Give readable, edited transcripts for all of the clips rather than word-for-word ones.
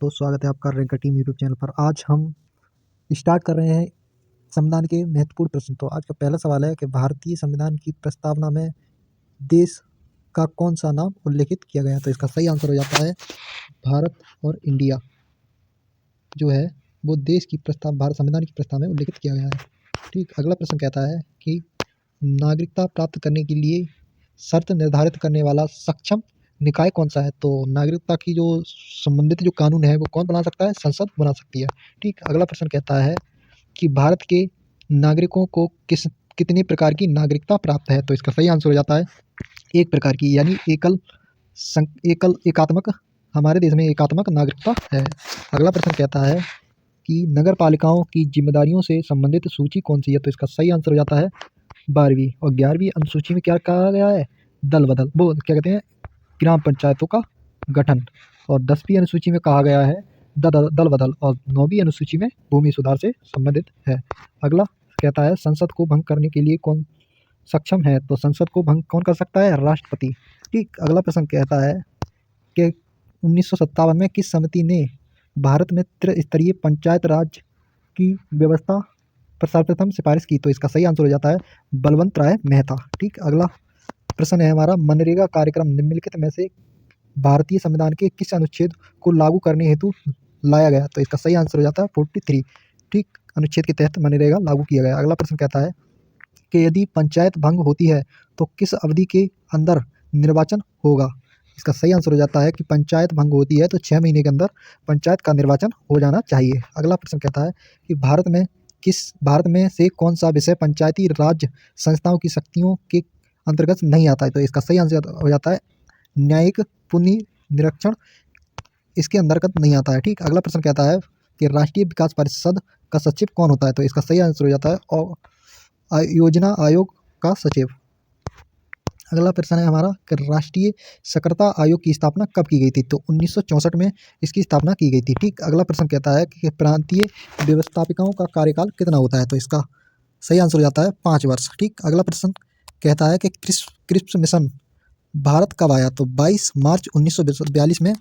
दोस्तों, स्वागत है आपका रैंकर टीम यूट्यूब चैनल पर। आज हम स्टार्ट कर रहे हैं संविधान के महत्वपूर्ण प्रश्न। तो आज का पहला सवाल है कि भारतीय संविधान की प्रस्तावना में देश का कौन सा नाम उल्लेखित किया गया है। तो इसका सही आंसर हो जाता है भारत और इंडिया जो है वो देश की प्रस्ताव भारत संविधान की प्रस्ताव में उल्लेखित किया गया है। ठीक, अगला प्रश्न कहता है कि नागरिकता प्राप्त करने के लिए शर्त निर्धारित करने वाला सक्षम निकाय कौन सा है। तो नागरिकता की जो संबंधित जो कानून है वो कौन बना सकता है, संसद बना सकती है। ठीक, अगला प्रश्न कहता है कि भारत के नागरिकों को कितने प्रकार की नागरिकता प्राप्त है। तो इसका सही आंसर हो जाता है एक प्रकार की, यानी एकात्मक हमारे देश में एकात्मक नागरिकता है। अगला प्रश्न कहता है कि नगर पालिकाओं की जिम्मेदारियों से संबंधित सूची कौन सी है। तो इसका सही आंसर हो जाता है 12वीं और 11वीं अनुसूची में क्या कहा गया है, दल बदल वो क्या कहते हैं, ग्राम पंचायतों का गठन। और 10वीं अनुसूची में कहा गया है दल बदल और 9वीं अनुसूची में भूमि सुधार से संबंधित है। अगला कहता है संसद को भंग करने के लिए कौन सक्षम है। तो संसद को भंग कौन कर सकता है, राष्ट्रपति। ठीक, अगला प्रश्न कहता है कि 1957 में किस समिति ने भारत में त्रिस्तरीय पंचायत राज की व्यवस्था पर सर्वप्रथम सिफारिश की। तो इसका सही आंसर हो जाता है बलवंत राय मेहता। ठीक, अगला प्रश्न है हमारा मनरेगा कार्यक्रम निम्नलिखित में से भारतीय संविधान के किस अनुच्छेद को लागू करने हेतु लाया गया। तो इसका सही आंसर हो जाता है 43। ठीक, अनुच्छेद के तहत मनरेगा लागू किया गया। अगला प्रश्न कहता है कि यदि पंचायत भंग होती है तो किस अवधि के अंदर निर्वाचन होगा। इसका सही आंसर हो जाता है कि पंचायत भंग होती है तो 6 महीने के अंदर पंचायत का निर्वाचन हो जाना चाहिए। अगला प्रश्न कहता है कि भारत में से कौन सा विषय पंचायती राज संस्थाओं की शक्तियों के अंतर्गत नहीं आता है। तो इसका सही आंसर हो जाता है न्यायिक पुनर्निरीक्षण इसके अंतर्गत नहीं आता है। ठीक, अगला प्रश्न कहता है कि राष्ट्रीय विकास परिषद का सचिव कौन होता है। तो इसका सही आंसर हो जाता है और योजना आयोग का सचिव। अगला प्रश्न है हमारा कि राष्ट्रीय साक्षरता आयोग की स्थापना कब की गई थी। तो 1964 में इसकी स्थापना की गई थी। ठीक, अगला प्रश्न कहता है कि प्रांतीय व्यवस्थापिकाओं का कार्यकाल कितना होता है। तो इसका सही आंसर हो जाता है 5 वर्ष। ठीक, अगला प्रश्न कहता है कि क्रिस्प मिशन भारत कब आया। तो 22 मार्च 1942 में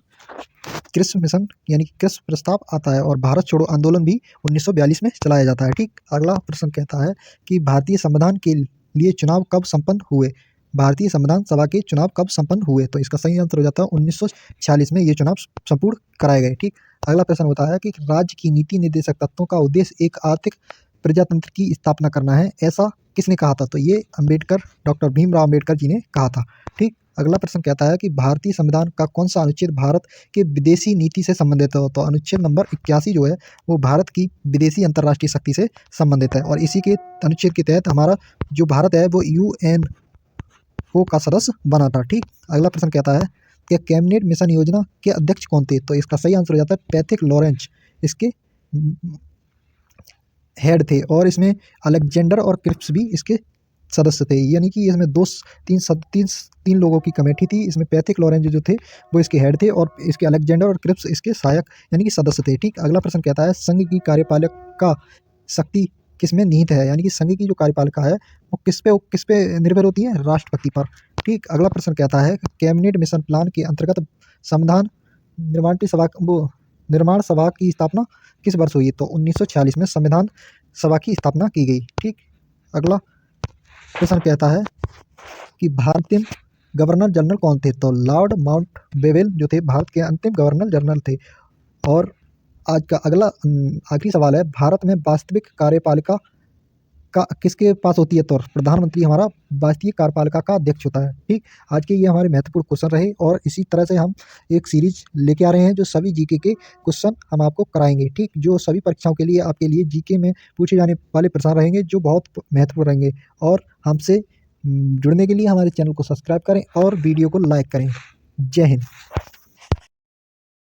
क्रिस्प मिशन यानी कि क्रिस्प प्रस्ताव आता है और भारत छोड़ो आंदोलन भी 1942 में चलाया जाता है। ठीक, अगला प्रश्न कहता है कि भारतीय संविधान के लिए चुनाव कब संपन्न हुए। भारतीय संविधान सभा के चुनाव कब संपन्न हुए। तो इसका सही आंसर हो जाता है 1946 में ये चुनाव संपूर्ण कराए गए। ठीक, अगला प्रश्न होता है कि राज्य की नीति निर्देशक तत्वों का उद्देश्य एक आर्थिक प्रजातंत्र की स्थापना करना है, ऐसा किसने कहा था। तो ये डॉक्टर भीमराव अम्बेडकर जी ने कहा था। ठीक, अगला प्रश्न कहता है कि भारतीय संविधान का कौन सा अनुच्छेद भारत के विदेशी नीति से संबंधित है। तो अनुच्छेद नंबर 81 जो है वो भारत की विदेशी अंतर्राष्ट्रीय शक्ति से संबंधित है और इसी के अनुच्छेद के तहत हमारा जो भारत है वो UNO का सदस्य बना था। ठीक, अगला प्रश्न कहता है कि कैबिनेट मिशन योजना के अध्यक्ष कौन थे। तो इसका सही आंसर हो जाता है पैट्रिक लॉरेंस इसके हेड थे और इसमें अलेक्जेंडर और क्रिप्स भी इसके सदस्य थे, यानी कि इसमें तीन लोगों की कमेटी थी। इसमें पैट्रिक लॉरेंस जो थे वो इसके हेड थे और इसके अलेक्जेंडर और क्रिप्स इसके सहायक यानी कि सदस्य थे। ठीक, अगला प्रश्न कहता है संघ की कार्यपालिका शक्ति किसमें निहित है, यानी कि संघ की जो कार्यपालिका है वो किस पे निर्भर होती है, राष्ट्रपति पर। ठीक, अगला प्रश्न कहता है कैबिनेट मिशन प्लान के अंतर्गत संविधान निर्माण सभा की स्थापना किस वर्ष हुई। तो 1946 में संविधान सभा की स्थापना की गई। ठीक, अगला प्रश्न कहता है कि भारतीय गवर्नर जनरल कौन थे। तो लॉर्ड माउंटबेटन जो थे भारत के अंतिम गवर्नर जनरल थे। और आज का अगला आखिरी सवाल है भारत में वास्तविक कार्यपालिका का किसके पास होती है। तो प्रधानमंत्री हमारा वास्तविक कार्यपालिका का अध्यक्ष होता है। ठीक, आज के ये हमारे महत्वपूर्ण क्वेश्चन रहे और इसी तरह से हम एक सीरीज लेके आ रहे हैं जो सभी जीके के क्वेश्चन हम आपको कराएंगे। ठीक, जो सभी परीक्षाओं के लिए आपके लिए जीके में पूछे जाने वाले प्रश्न रहेंगे जो बहुत महत्वपूर्ण रहेंगे। और हमसे जुड़ने के लिए हमारे चैनल को सब्सक्राइब करें और वीडियो को लाइक करें। जय हिंद।